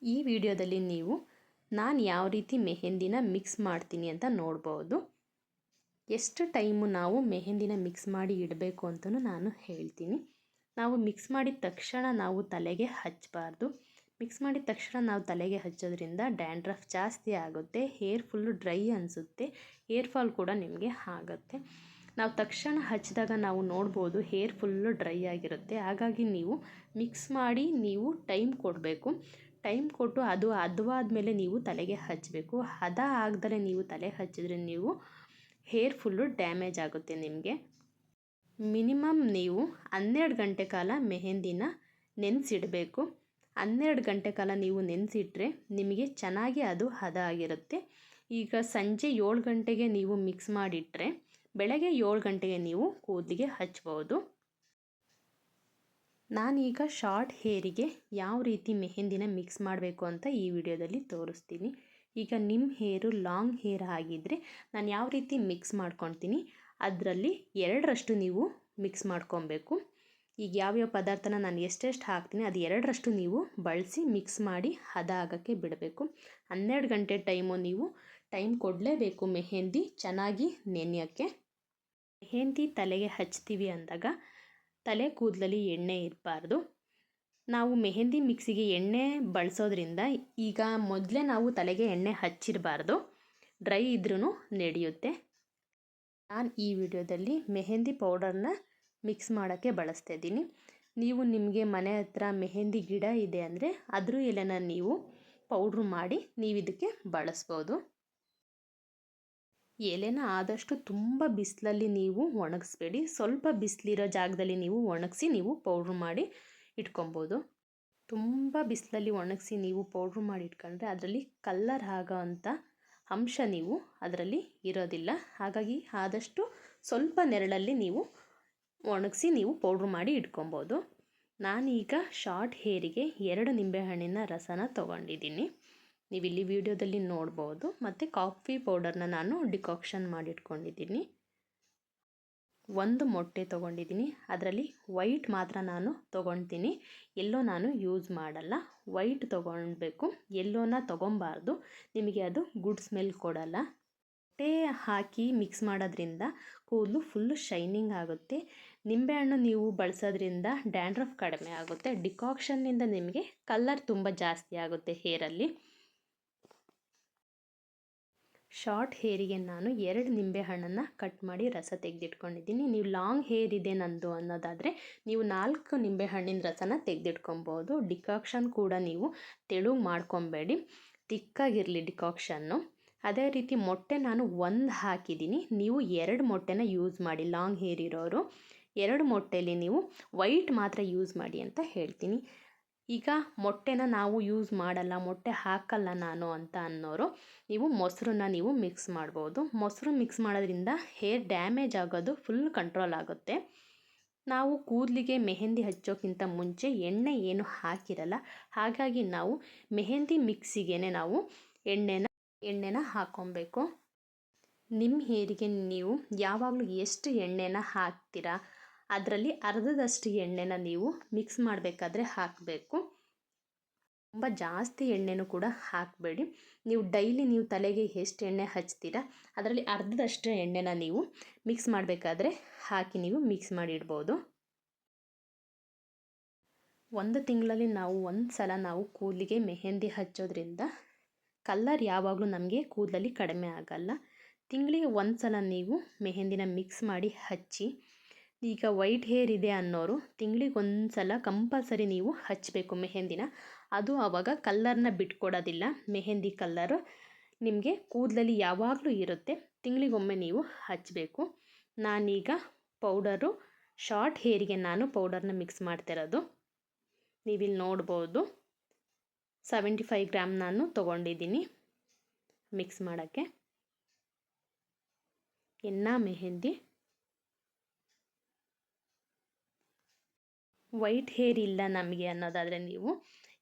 ಈ ವಿಡಿಯೋದಲ್ಲಿ ನೀವು ನಾನು ಯಾವ ರೀತಿ ಮೆಹಂದಿನ ಮಿಕ್ಸ್ ಮಾಡ್ತೀನಿ ಅಂತ ನೋಡ್ಬೋದು. ಎಷ್ಟು ಟೈಮು ನಾವು ಮೆಹಂದಿನ ಮಿಕ್ಸ್ ಮಾಡಿ ಇಡಬೇಕು ಅಂತಲೂ ನಾನು ಹೇಳ್ತೀನಿ. ನಾವು ಮಿಕ್ಸ್ ಮಾಡಿದ ತಕ್ಷಣ ನಾವು ತಲೆಗೆ ಹಚ್ಚಬಾರ್ದು. ಮಿಕ್ಸ್ ಮಾಡಿದ ತಕ್ಷಣ ನಾವು ತಲೆಗೆ ಹಚ್ಚೋದ್ರಿಂದ ಡ್ಯಾಂಡ್ರಫ್ ಜಾಸ್ತಿ ಆಗುತ್ತೆ, ಹೇರ್ ಫುಲ್ಲು ಡ್ರೈ ಅನಿಸುತ್ತೆ, ಹೇರ್ ಫಾಲ್ ಕೂಡ ನಿಮಗೆ ಆಗುತ್ತೆ. ನಾವು ತಕ್ಷಣ ಹಚ್ಚಿದಾಗ ನಾವು ನೋಡ್ಬೋದು ಹೇರ್ ಫುಲ್ಲು ಡ್ರೈ ಆಗಿರುತ್ತೆ. ಹಾಗಾಗಿ ನೀವು ಮಿಕ್ಸ್ ಮಾಡಿ ನೀವು ಟೈಮ್ ಕೊಡಬೇಕು. ಟೈಮ್ ಕೊಟ್ಟು ಅದು ಹದವಾದ್ಮೇಲೆ ನೀವು ತಲೆಗೆ ಹಚ್ಚಬೇಕು. ಹದ ಆಗದಲೇ ನೀವು ತಲೆಗೆ ಹಚ್ಚಿದ್ರೆ ನೀವು ಹೇರ್ ಫುಲ್ಲು ಡ್ಯಾಮೇಜ್ ಆಗುತ್ತೆ. ನಿಮಗೆ ಮಿನಿಮಮ್ ನೀವು 12 ಗಂಟೆ ಕಾಲ ಮೆಹಂದಿನ ನೆನೆಸಿಡಬೇಕು. 12 ಗಂಟೆ ಕಾಲ ನೀವು ನೆನೆಸಿಟ್ರೆ ನಿಮಗೆ ಚೆನ್ನಾಗಿ ಅದು ಹದ ಆಗಿರುತ್ತೆ. ಈಗ ಸಂಜೆ 7 ಗಂಟೆಗೆ ನೀವು ಮಿಕ್ಸ್ ಮಾಡಿಟ್ರೆ ಬೆಳಗ್ಗೆ 7 ಗಂಟೆಗೆ ನೀವು ಕೂದಲಿಗೆ ಹಚ್ಬೋದು. ನಾನೀಗ ಶಾರ್ಟ್ ಹೇರಿಗೆ ಯಾವ ರೀತಿ ಮೆಹಂದಿನ ಮಿಕ್ಸ್ ಮಾಡಬೇಕು ಅಂತ ಈ ವಿಡಿಯೋದಲ್ಲಿ ತೋರಿಸ್ತೀನಿ. ಈಗ ನಿಮ್ಮ ಹೇರು ಲಾಂಗ್ ಹೇರ್ ಆಗಿದ್ದರೆ ನಾನು ಯಾವ ರೀತಿ ಮಿಕ್ಸ್ ಮಾಡ್ಕೊತೀನಿ ಅದರಲ್ಲಿ 2ರಷ್ಟು ನೀವು ಮಿಕ್ಸ್ ಮಾಡ್ಕೊಬೇಕು. ಈಗ ಯಾವ್ಯಾವ ಪದಾರ್ಥನ ನಾನು ಎಷ್ಟೆಷ್ಟು ಹಾಕ್ತೀನಿ ಅದು 2ರಷ್ಟು ನೀವು ಬಳಸಿ ಮಿಕ್ಸ್ ಮಾಡಿ ಹದ ಆಗೋಕ್ಕೆ ಬಿಡಬೇಕು. 12 ಗಂಟೆ ನೀವು ಟೈಮ್ ಕೊಡಲೇಬೇಕು ಮೆಹಂದಿ ಚೆನ್ನಾಗಿ ನೆನೆಯೋಕ್ಕೆ. ಮೆಹಂದಿ ತಲೆಗೆ ಹಚ್ತೀವಿ ಅಂದಾಗ ತಲೆ ಕೂದಲಲ್ಲಿ ಎಣ್ಣೆ ಇರಬಾರ್ದು. ನಾವು ಮೆಹಂದಿ ಮಿಕ್ಸಿಗೆ ಎಣ್ಣೆ ಬಳಸೋದ್ರಿಂದ ಈಗ ಮೊದಲೇ ನಾವು ತಲೆಗೆ ಎಣ್ಣೆ ಹಚ್ಚಿರಬಾರ್ದು, ಡ್ರೈ ಇದ್ರೂ ನಡೆಯುತ್ತೆ. ನಾನು ಈ ವಿಡಿಯೋದಲ್ಲಿ ಮೆಹಂದಿ ಪೌಡರ್ನ ಮಿಕ್ಸ್ ಮಾಡೋಕ್ಕೆ ಬಳಸ್ತಾ ಇದ್ದೀನಿ. ನೀವು ನಿಮಗೆ ಮನೆ ಹತ್ರ ಮೆಹಂದಿ ಗಿಡ ಇದೆ ಅಂದರೆ ಅದ್ರ ಎಲೆನ ನೀವು ಪೌಡ್ರು ಮಾಡಿ ನೀವು ಇದಕ್ಕೆ ಬಳಸ್ಬೋದು. ಎಲೆನ ಆದಷ್ಟು ತುಂಬ ಬಿಸಿಲಲ್ಲಿ ನೀವು ಒಣಗಿಸ್ಬೇಡಿ, ಸ್ವಲ್ಪ ಬಿಸಿಲಿರೋ ಜಾಗದಲ್ಲಿ ನೀವು ಒಣಗಿಸಿ ನೀವು ಪೌಡ್ರು ಮಾಡಿ ಇಟ್ಕೊಬೋದು. ತುಂಬ ಬಿಸಿಲಲ್ಲಿ ಒಣಗಿಸಿ ನೀವು ಪೌಡ್ರು ಮಾಡಿ ಇಟ್ಕೊಂಡ್ರೆ ಅದರಲ್ಲಿ ಕಲ್ಲರ್ ಆಗೋ ಅಂಥ ಅಂಶ ನೀವು ಅದರಲ್ಲಿ ಇರೋದಿಲ್ಲ. ಹಾಗಾಗಿ ಆದಷ್ಟು ಸ್ವಲ್ಪ ನೆರಳಲ್ಲಿ ನೀವು ಒಣಗಿಸಿ ನೀವು ಪೌಡ್ರು ಮಾಡಿ ಇಟ್ಕೊಬೋದು. ನಾನೀಗ ಶಾರ್ಟ್ ಹೇರಿಗೆ 2 ನಿಂಬೆಹಣ್ಣಿನ ರಸನ ತೊಗೊಂಡಿದ್ದೀನಿ. ನೀವಿಲ್ಲಿ ವಿಡಿಯೋದಲ್ಲಿ ನೋಡ್ಬೋದು. ಮತ್ತು ಕಾಫಿ ಪೌಡರ್ನ ನಾನು ಡಿಕಾಕ್ಷನ್ ಮಾಡಿಟ್ಕೊಂಡಿದ್ದೀನಿ. 1 ಮೊಟ್ಟೆ ತೊಗೊಂಡಿದ್ದೀನಿ. ಅದರಲ್ಲಿ ವೈಟ್ ಮಾತ್ರ ನಾನು ತೊಗೊಳ್ತೀನಿ, ಎಲ್ಲೋ ನಾನು ಯೂಸ್ ಮಾಡಲ್ಲ. ವೈಟ್ ತೊಗೊಳ್ಬೇಕು, ಎಲ್ಲೋನ ತೊಗೊಬಾರ್ದು, ನಿಮಗೆ ಅದು ಗುಡ್ ಸ್ಮೆಲ್ ಕೊಡಲ್ಲ. ಮೊಟ್ಟೆ ಹಾಕಿ ಮಿಕ್ಸ್ ಮಾಡೋದ್ರಿಂದ ಕೂದಲು ಫುಲ್ಲು ಶೈನಿಂಗ್ ಆಗುತ್ತೆ. ನಿಂಬೆಹಣ್ಣು ನೀವು ಬಳಸೋದ್ರಿಂದ ಡ್ಯಾಂಡ್ರಫ್ ಕಡಿಮೆ ಆಗುತ್ತೆ. ಡಿಕಾಕ್ಷನ್ನಿಂದ ನಿಮಗೆ ಕಲ್ಲರ್ ತುಂಬ ಜಾಸ್ತಿ ಆಗುತ್ತೆ ಹೇರಲ್ಲಿ. ಶಾರ್ಟ್ ಹೇರಿಗೆ ನಾನು 2 ನಿಂಬೆಹಣ್ಣನ್ನು ಕಟ್ ಮಾಡಿ ರಸ ತೆಗೆದಿಟ್ಕೊಂಡಿದ್ದೀನಿ. ನೀವು ಲಾಂಗ್ ಹೇರ್ ಇದೆ ನಂದು ಅನ್ನೋದಾದರೆ ನೀವು 4 ನಿಂಬೆಹಣ್ಣಿನ ರಸನ ತೆಗೆದಿಟ್ಕೊಬೋದು. ಡಿಕಾಕ್ಷನ್ ಕೂಡ ನೀವು ತೆಳು ಮಾಡ್ಕೊಬೇಡಿ, ತಿಕ್ಕಾಗಿರಲಿ ಡಿಕಾಕ್ಷನ್ನು. ಅದೇ ರೀತಿ ಮೊಟ್ಟೆ ನಾನು 1 ಹಾಕಿದ್ದೀನಿ, ನೀವು 2 ಮೊಟ್ಟೆನ ಯೂಸ್ ಮಾಡಿ. ಲಾಂಗ್ ಹೇರ್ ಇರೋರು 2 ಮೊಟ್ಟೆಯಲ್ಲಿ ನೀವು ವೈಟ್ ಮಾತ್ರ ಯೂಸ್ ಮಾಡಿ ಅಂತ ಹೇಳ್ತೀನಿ. ಈಗ ಮೊಟ್ಟೆನ ನಾವು ಯೂಸ್ ಮಾಡಲ್ಲ, ಮೊಟ್ಟೆ ಹಾಕಲ್ಲ ನಾನು ಅಂತ ಅನ್ನೋರು ನೀವು ಮೊಸರನ್ನ ನೀವು ಮಿಕ್ಸ್ ಮಾಡ್ಬೋದು. ಮೊಸರು ಮಿಕ್ಸ್ ಮಾಡೋದ್ರಿಂದ ಹೇರ್ ಡ್ಯಾಮೇಜ್ ಆಗೋದು ಫುಲ್ ಕಂಟ್ರೋಲ್ ಆಗುತ್ತೆ. ನಾವು ಕೂದಲಿಗೆ ಮೆಹಂದಿ ಹಚ್ಚೋಕ್ಕಿಂತ ಮುಂಚೆ ಎಣ್ಣೆ ಏನು ಹಾಕಿರಲ್ಲ, ಹಾಗಾಗಿ ನಾವು ಮೆಹಂದಿ ಮಿಕ್ಸಿಗೆ ನಾವು ಎಣ್ಣೆನ ಹಾಕ್ಕೊಬೇಕು. ನಿಮ್ಮ ಹೇರಿಗೆ ನೀವು ಯಾವಾಗಲೂ ಎಷ್ಟು ಎಣ್ಣೆನ ಹಾಕ್ತೀರಾ ಅದರಲ್ಲಿ ಅರ್ಧದಷ್ಟು ಎಣ್ಣೆನ ನೀವು ಮಿಕ್ಸ್ ಮಾಡಬೇಕಾದ್ರೆ ಹಾಕಬೇಕು. ತುಂಬ ಜಾಸ್ತಿ ಎಣ್ಣೆನೂ ಕೂಡ ಹಾಕಬೇಡಿ. ನೀವು ಡೈಲಿ ನೀವು ತಲೆಗೆ ಎಷ್ಟು ಎಣ್ಣೆ ಹಚ್ತೀರಾ ಅದರಲ್ಲಿ ಅರ್ಧದಷ್ಟು ಎಣ್ಣೆನ ನೀವು ಮಿಕ್ಸ್ ಮಾಡಬೇಕಾದ್ರೆ ಹಾಕಿ ನೀವು ಮಿಕ್ಸ್ ಮಾಡಿ ಇಡ್ಬೋದು. 1 ತಿಂಗಳಲ್ಲಿ ನಾವು 1 ಸಲ ನಾವು ಕೂದಲಿಗೆ ಮೆಹಂದಿ ಹಚ್ಚೋದ್ರಿಂದ ಕಲ್ಲರ್ ಯಾವಾಗಲೂ ನಮಗೆ ಕೂದಲಲ್ಲಿ ಕಡಿಮೆ ಆಗಲ್ಲ. ತಿಂಗಳಿಗೆ 1 ಸಲ ನೀವು ಮೆಹಂದಿನ ಮಿಕ್ಸ್ ಮಾಡಿ ಹಚ್ಚಿ. ಈಗ ವೈಟ್ ಹೇರ್ ಇದೆ ಅನ್ನೋರು ತಿಂಗಳಿಗೆ 1 ಸಲ ಕಂಪಲ್ಸರಿ ನೀವು ಹಚ್ಚಬೇಕು ಮೆಹಂದಿನ. ಅದು ಆವಾಗ ಕಲ್ಲರ್ನ ಬಿಟ್ಕೊಡೋದಿಲ್ಲ. ಮೆಹಂದಿ ಕಲ್ಲರು ನಿಮಗೆ ಕೂದಲಲ್ಲಿ ಯಾವಾಗಲೂ ಇರುತ್ತೆ. ತಿಂಗಳಿಗೊಮ್ಮೆ ನೀವು ಹಚ್ಚಬೇಕು. ನಾನೀಗ ಪೌಡರು ಶಾರ್ಟ್ ಹೇರಿಗೆ ನಾನು ಪೌಡರ್ನ ಮಿಕ್ಸ್ ಮಾಡ್ತಿರೋದು ನೀವಿಲ್ಲಿ ನೋಡ್ಬೋದು. 75 ಗ್ರಾಮ್ ನಾನು ತೊಗೊಂಡಿದ್ದೀನಿ ಮಿಕ್ಸ್ ಮಾಡೋಕ್ಕೆ. ಎನ್ನ ಮೆಹಂದಿ ವೈಟ್ ಹೇರ್ ಇಲ್ಲ ನಮಗೆ ಅನ್ನೋದಾದರೆ ನೀವು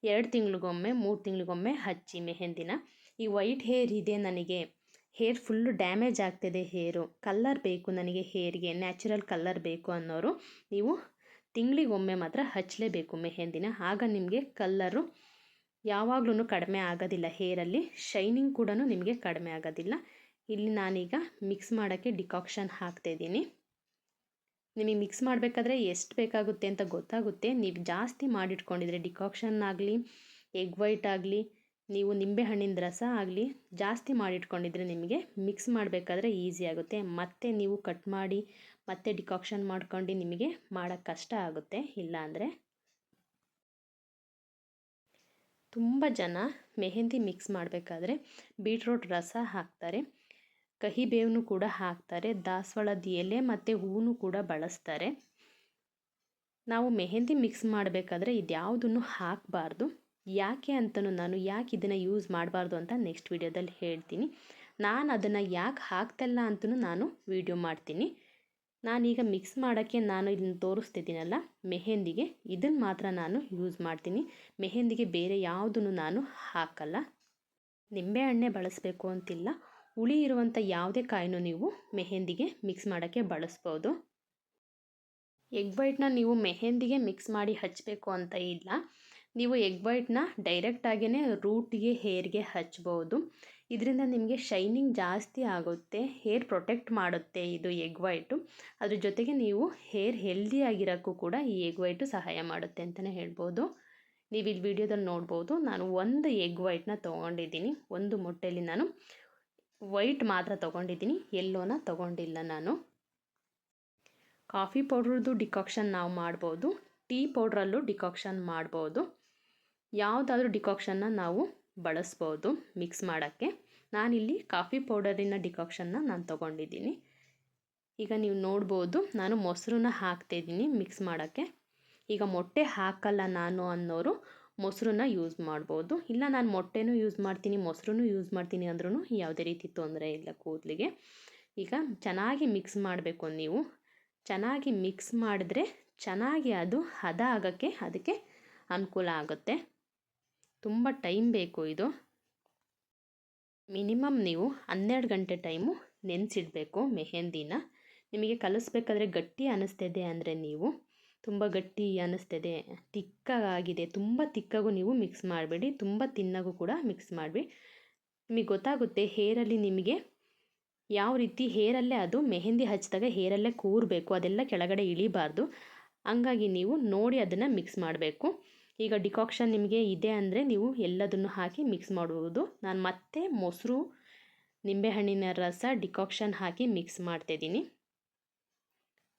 2 ತಿಂಗಳಿಗೊಮ್ಮೆ 3 ತಿಂಗಳಿಗೊಮ್ಮೆ ಹಚ್ಚಿ ಮೆಹಂದಿನ. ಈ ವೈಟ್ ಹೇರ್ ಇದೆ, ನನಗೆ ಹೇರ್ ಫುಲ್ಲು ಡ್ಯಾಮೇಜ್ ಆಗ್ತಿದೆ, ಹೇರು ಕಲ್ಲರ್ ಬೇಕು ನನಗೆ, ಹೇರ್ಗೆ ನ್ಯಾಚುರಲ್ ಕಲ್ಲರ್ ಬೇಕು ಅನ್ನೋರು ನೀವು ತಿಂಗಳಿಗೊಮ್ಮೆ ಮಾತ್ರ ಹಚ್ಚಲೇಬೇಕು ಮೆಹಂದಿನ. ಆಗ ನಿಮಗೆ ಕಲ್ಲರು ಯಾವಾಗಲೂ ಕಡಿಮೆ ಆಗೋದಿಲ್ಲ, ಹೇರಲ್ಲಿ ಶೈನಿಂಗ್ ಕೂಡ ನಿಮಗೆ ಕಡಿಮೆ ಆಗೋದಿಲ್ಲ. ಇಲ್ಲಿ ನಾನೀಗ ಮಿಕ್ಸ್ ಮಾಡೋಕ್ಕೆ ಡಿಕಾಕ್ಷನ್ ಹಾಕ್ತಾಯಿದ್ದೀನಿ. ನಿಮಗೆ ಮಿಕ್ಸ್ ಮಾಡಬೇಕಾದ್ರೆ ಎಷ್ಟು ಬೇಕಾಗುತ್ತೆ ಅಂತ ಗೊತ್ತಾಗುತ್ತೆ. ನೀವು ಜಾಸ್ತಿ ಮಾಡಿಟ್ಕೊಂಡಿದ್ರೆ ಡಿಕಾಕ್ಷನ್ ಆಗಲಿ, ಎಗ್ ವೈಟ್ ಆಗಲಿ, ನೀವು ನಿಂಬೆಹಣ್ಣಿನ ರಸ ಆಗಲಿ ಜಾಸ್ತಿ ಮಾಡಿಟ್ಕೊಂಡಿದ್ರೆ ನಿಮಗೆ ಮಿಕ್ಸ್ ಮಾಡಬೇಕಾದ್ರೆ ಈಸಿ ಆಗುತ್ತೆ. ಮತ್ತೆ ನೀವು ಕಟ್ ಮಾಡಿ ಮತ್ತೆ ಡಿಕಾಕ್ಷನ್ ಮಾಡ್ಕೊಂಡು ನಿಮಗೆ ಮಾಡೋಕ್ಕೆ ಕಷ್ಟ ಆಗುತ್ತೆ. ಇಲ್ಲಾಂದರೆ ತುಂಬ ಜನ ಮೆಹಂದಿ ಮಿಕ್ಸ್ ಮಾಡಬೇಕಾದ್ರೆ ಬೀಟ್ರೋಟ್ ರಸ ಹಾಕ್ತಾರೆ, ಕಹಿ ಬೇವನ್ನು ಕೂಡ ಹಾಕ್ತಾರೆ, ದಾಸವಾಳದ ಎಲೆ ಮತ್ತು ಹೂವು ಕೂಡ ಬಳಸ್ತಾರೆ. ನಾವು ಮೆಹಂದಿ ಮಿಕ್ಸ್ ಮಾಡಬೇಕಾದ್ರೆ ಇದ್ಯಾವುದನ್ನು ಹಾಕಬಾರ್ದು. ಯಾಕೆ ಅಂತಲೂ ನಾನು ಇದನ್ನು ಯೂಸ್ ಮಾಡಬಾರ್ದು ಅಂತ ನೆಕ್ಸ್ಟ್ ವಿಡಿಯೋದಲ್ಲಿ ಹೇಳ್ತೀನಿ. ನಾನು ಅದನ್ನು ಯಾಕೆ ಹಾಕ್ತಿಲ್ಲ ಅಂತಲೂ ನಾನು ವಿಡಿಯೋ ಮಾಡ್ತೀನಿ. ನಾನೀಗ ಮಿಕ್ಸ್ ಮಾಡೋಕ್ಕೆ ನಾನು ಇದನ್ನು ತೋರಿಸ್ತಿದ್ದೀನಲ್ಲ ಮೆಹಂದಿಗೆ, ಇದನ್ನು ಮಾತ್ರ ನಾನು ಯೂಸ್ ಮಾಡ್ತೀನಿ. ಮೆಹಂದಿಗೆ ಬೇರೆ ಯಾವುದನ್ನು ನಾನು ಹಾಕಲ್ಲ. ನಿಂಬೆಹಣ್ಣೆ ಬಳಸಬೇಕು ಅಂತಿಲ್ಲ, ಹುಳಿ ಇರುವಂಥ ಯಾವುದೇ ಕಾಯಿನೂ ನೀವು ಮೆಹಂದಿಗೆ ಮಿಕ್ಸ್ ಮಾಡೋಕ್ಕೆ ಬಳಸ್ಬೋದು. ಎಗ್ ವೈಟ್ನ ನೀವು ಮೆಹಂದಿಗೆ ಮಿಕ್ಸ್ ಮಾಡಿ ಹಚ್ಚಬೇಕು ಅಂತ ಇಲ್ಲ. ನೀವು ಎಗ್ ವೈಟ್ನ ಡೈರೆಕ್ಟಾಗೇ ರೂಟ್ಗೆ, ಹೇರ್ಗೆ ಹಚ್ಬೋದು. ಇದರಿಂದ ನಿಮಗೆ ಶೈನಿಂಗ್ ಜಾಸ್ತಿ ಆಗುತ್ತೆ, ಹೇರ್ ಪ್ರೊಟೆಕ್ಟ್ ಮಾಡುತ್ತೆ ಇದು ಎಗ್ ವೈಟು. ಅದ್ರ ಜೊತೆಗೆ ನೀವು ಹೇರ್ ಹೆಲ್ದಿಯಾಗಿರೋಕ್ಕೂ ಕೂಡ ಈ ಎಗ್ ವೈಟು ಸಹಾಯ ಮಾಡುತ್ತೆ ಅಂತಲೇ ಹೇಳ್ಬೋದು. ನೀವು ಇಲ್ಲಿ ವಿಡಿಯೋದಲ್ಲಿ ನೋಡ್ಬೋದು, ನಾನು ಒಂದು ಎಗ್ ವೈಟ್ನ ತೊಗೊಂಡಿದ್ದೀನಿ. ಒಂದು ಮೊಟ್ಟೆಯಲ್ಲಿ ನಾನು ವೈಟ್ ಮಾತ್ರ ತೊಗೊಂಡಿದ್ದೀನಿ, ಎಲ್ಲೋನ ತೊಗೊಂಡಿಲ್ಲ ನಾನು. ಕಾಫಿ ಪೌಡ್ರದ್ದು ಡಿಕಾಕ್ಷನ್ ನಾವು ಮಾಡ್ಬೋದು, ಟೀ ಪೌಡ್ರಲ್ಲೂ ಡಿಕಾಕ್ಷನ್ ಮಾಡ್ಬೋದು. ಯಾವುದಾದ್ರೂ ಡಿಕಾಕ್ಷನ್ನ ನಾವು ಬಳಸ್ಬೋದು ಮಿಕ್ಸ್ ಮಾಡೋಕ್ಕೆ. ನಾನಿಲ್ಲಿ ಕಾಫಿ ಪೌಡರಿನ ಡಿಕಾಕ್ಷನ್ನ ನಾನು ತೊಗೊಂಡಿದ್ದೀನಿ. ಈಗ ನೀವು ನೋಡ್ಬೋದು, ನಾನು ಮೊಸರನ್ನ ಹಾಕ್ತಾಯಿದ್ದೀನಿ ಮಿಕ್ಸ್ ಮಾಡೋಕ್ಕೆ. ಈಗ ಮೊಟ್ಟೆ ಹಾಕಲ್ಲ ನಾನು ಅನ್ನೋರು ಮೊಸರನ್ನ ಯೂಸ್ ಮಾಡ್ಬೋದು. ಇಲ್ಲ ನಾನು ಮೊಟ್ಟೆನೂ ಯೂಸ್ ಮಾಡ್ತೀನಿ, ಮೊಸರನ್ನು ಯೂಸ್ ಮಾಡ್ತೀನಿ ಅಂದ್ರೂ ಯಾವುದೇ ರೀತಿ ತೊಂದರೆ ಇಲ್ಲ ಕೂದಲಿಗೆ. ಈಗ ಚೆನ್ನಾಗಿ ಮಿಕ್ಸ್ ಮಾಡಬೇಕು. ನೀವು ಚೆನ್ನಾಗಿ ಮಿಕ್ಸ್ ಮಾಡಿದ್ರೆ ಚೆನ್ನಾಗಿ ಅದು ಹದ ಆಗೋಕ್ಕೆ ಅದಕ್ಕೆ ಅನುಕೂಲ ಆಗುತ್ತೆ. ತುಂಬ ಟೈಮ್ ಬೇಕು ಇದು. ಮಿನಿಮಮ್ ನೀವು 12 ಗಂಟೆ ಟೈಮು ನೆನೆಸಿಡಬೇಕು ಮೆಹಂದಿನ. ನಿಮಗೆ ಕಲಿಸ್ಬೇಕಾದ್ರೆ ಗಟ್ಟಿ ಅನ್ನಿಸ್ತಿದೆ ಅಂದರೆ ನೀವು ತುಂಬ ಗಟ್ಟಿ ಅನ್ನಿಸ್ತಿದೆ, ತಿಕ್ಕಾಗಿದೆ, ತುಂಬ ತಿಕ್ಕಾಗೂ ನೀವು ಮಿಕ್ಸ್ ಮಾಡಬೇಡಿ, ತುಂಬ ತಿನ್ನಾಗೂ ಕೂಡ ಮಿಕ್ಸ್ ಮಾಡಬೇಡಿ. ನಿಮಗೆ ಗೊತ್ತಾಗುತ್ತೆ ಹೇರಲ್ಲಿ ನಿಮಗೆ ಯಾವ ರೀತಿ ಹೇರಲ್ಲೇ ಅದು ಮೆಹಂದಿ ಹಚ್ಚಿದಾಗ ಹೇರಲ್ಲೇ ಕೂರಬೇಕು, ಅದೆಲ್ಲ ಕೆಳಗಡೆ ಇಳಿಬಾರ್ದು. ಹಂಗಾಗಿ ನೀವು ನೋಡಿ ಅದನ್ನು ಮಿಕ್ಸ್ ಮಾಡಬೇಕು. ಈಗ ಡಿಕಾಕ್ಷನ್ ನಿಮಗೆ ಇದೆ ಅಂದರೆ ನೀವು ಎಲ್ಲದನ್ನು ಹಾಕಿ ಮಿಕ್ಸ್ ಮಾಡುವುದು. ನಾನು ಮತ್ತೆ ಮೊಸರು, ನಿಂಬೆಹಣ್ಣಿನ ರಸ, ಡಿಕಾಕ್ಷನ್ ಹಾಕಿ ಮಿಕ್ಸ್ ಮಾಡ್ತಾಯಿದ್ದೀನಿ.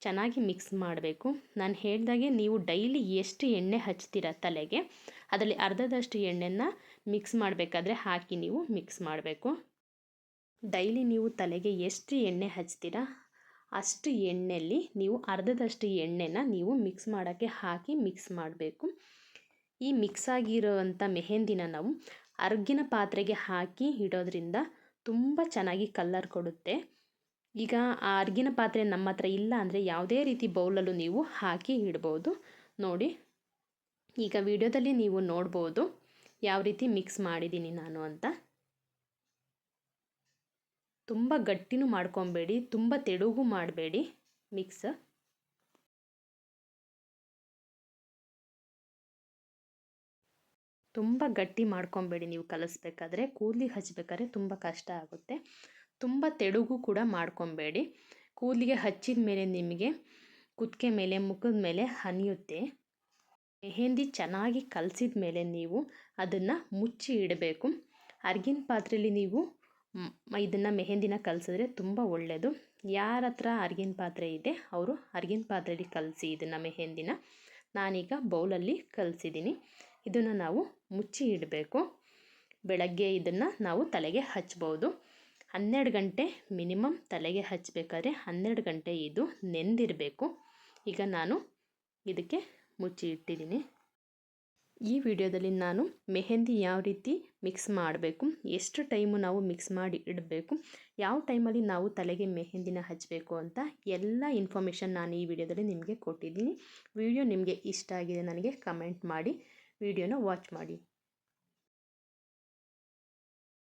ಚೆನ್ನಾಗಿ ಮಿಕ್ಸ್ ಮಾಡಬೇಕು. ನಾನು ಹೇಳ್ದಾಗೆ ನೀವು ಡೈಲಿ ಎಷ್ಟು ಎಣ್ಣೆ ಹಚ್ತೀರ ತಲೆಗೆ, ಅದರಲ್ಲಿ ಅರ್ಧದಷ್ಟು ಎಣ್ಣೆನ ಮಿಕ್ಸ್ ಮಾಡಬೇಕಾದ್ರೆ ಹಾಕಿ ನೀವು ಮಿಕ್ಸ್ ಮಾಡಬೇಕು. ಡೈಲಿ ನೀವು ತಲೆಗೆ ಎಷ್ಟು ಎಣ್ಣೆ ಹಚ್ತೀರ ಅಷ್ಟು ಎಣ್ಣೆಯಲ್ಲಿ ನೀವು ಅರ್ಧದಷ್ಟು ಎಣ್ಣೆನ ನೀವು ಮಿಕ್ಸ್ ಮಾಡೋಕ್ಕೆ ಹಾಕಿ ಮಿಕ್ಸ್ ಮಾಡಬೇಕು. ಈ ಮಿಕ್ಸ್ ಆಗಿರೋವಂಥ ಮೆಹಂದಿನ ನಾವು ಅರ್ಗಿನ ಪಾತ್ರೆಗೆ ಹಾಕಿ ಇಡೋದ್ರಿಂದ ತುಂಬ ಚೆನ್ನಾಗಿ ಕಲರ್ ಕೊಡುತ್ತೆ. ಈಗ ಆ ಅರ್ಗಿನ ಪಾತ್ರೆ ನಮ್ಮ ಹತ್ರ ಇಲ್ಲ ಅಂದರೆ ಯಾವುದೇ ರೀತಿ ಬೌಲಲ್ಲೂ ನೀವು ಹಾಕಿ ಇಡ್ಬೋದು. ನೋಡಿ, ಈಗ ವಿಡಿಯೋದಲ್ಲಿ ನೀವು ನೋಡ್ಬೋದು ಯಾವ ರೀತಿ ಮಿಕ್ಸ್ ಮಾಡಿದ್ದೀನಿ ನಾನು ಅಂತ. ತುಂಬ ಗಟ್ಟಿನೂ ಮಾಡ್ಕೊಬೇಡಿ, ತುಂಬ ತೆಳುಗೂ ಮಾಡಬೇಡಿ ಮಿಕ್ಸ್. ತುಂಬ ಗಟ್ಟಿ ಮಾಡ್ಕೊಬೇಡಿ. ನೀವು ಕಲಿಸ್ಬೇಕಾದ್ರೆ ಕೂದಲಿಗೆ ಹಚ್ಚಬೇಕಾದ್ರೆ ತುಂಬ ಕಷ್ಟ ಆಗುತ್ತೆ. ತುಂಬ ತೆಳುಗೂ ಕೂಡ ಮಾಡ್ಕೊಬೇಡಿ. ಕೂದಲಿಗೆ ಹಚ್ಚಿದ ಮೇಲೆ ನಿಮಗೆ ಕುತ್ತಿಗೆ ಮೇಲೆ, ಮುಖದ ಮೇಲೆ ಹನಿಯುತ್ತೆ. ಮೆಹಂದಿ ಚೆನ್ನಾಗಿ ಕಲಸಿದ ಮೇಲೆ ನೀವು ಅದನ್ನು ಮುಚ್ಚಿ ಇಡಬೇಕು. ಅರ್ಗಿನ ಪಾತ್ರೆಯಲ್ಲಿ ನೀವು ಇದನ್ನು ಮೆಹಂದಿನ ಕಲಸಿದ್ರೆ ತುಂಬ ಒಳ್ಳೆಯದು. ಯಾರ ಹತ್ರ ಅರ್ಗಿನ ಪಾತ್ರೆ ಇದೆ ಅವರು ಅರ್ಗಿನ ಪಾತ್ರೆಯಲ್ಲಿ ಕಲಸಿ ಇದನ್ನು ಮೆಹಂದಿನ. ನಾನೀಗ ಬೌಲಲ್ಲಿ ಕಲಸಿದ್ದೀನಿ. ಇದನ್ನು ನಾವು ಮುಚ್ಚಿ ಇಡಬೇಕು. ಬೆಳಗ್ಗೆ ಇದನ್ನು ನಾವು ತಲೆಗೆ ಹಚ್ಬೋದು. 12 ಗಂಟೆ ಮಿನಿಮಮ್ ತಲೆಗೆ ಹಚ್ಚಬೇಕಾದ್ರೆ 12 ಗಂಟೆ ಇದು ನೆಂದಿರಬೇಕು. ಈಗ ನಾನು ಇದಕ್ಕೆ ಮುಚ್ಚಿ ಇಟ್ಟಿದ್ದೀನಿ. ಈ ವಿಡಿಯೋದಲ್ಲಿ ನಾನು ಮೆಹಂದಿ ಯಾವ ರೀತಿ ಮಿಕ್ಸ್ ಮಾಡಬೇಕು, ಎಷ್ಟು ಟೈಮು ನಾವು ಮಿಕ್ಸ್ ಮಾಡಿ ಇಡಬೇಕು, ಯಾವ ಟೈಮಲ್ಲಿ ನಾವು ತಲೆಗೆ ಮೆಹಂದಿನ ಹಚ್ಚಬೇಕು ಅಂತ ಎಲ್ಲ ಇನ್ಫಾರ್ಮೇಷನ್ ನಾನು ಈ ವಿಡಿಯೋದಲ್ಲಿ ನಿಮಗೆ ಕೊಟ್ಟಿದ್ದೀನಿ. ವಿಡಿಯೋ ನಿಮಗೆ ಇಷ್ಟ ಆಗಿದೆ ನನಗೆ ಕಮೆಂಟ್ ಮಾಡಿ, ವಿಡಿಯೋನ ವಾಚ್ ಮಾಡಿ.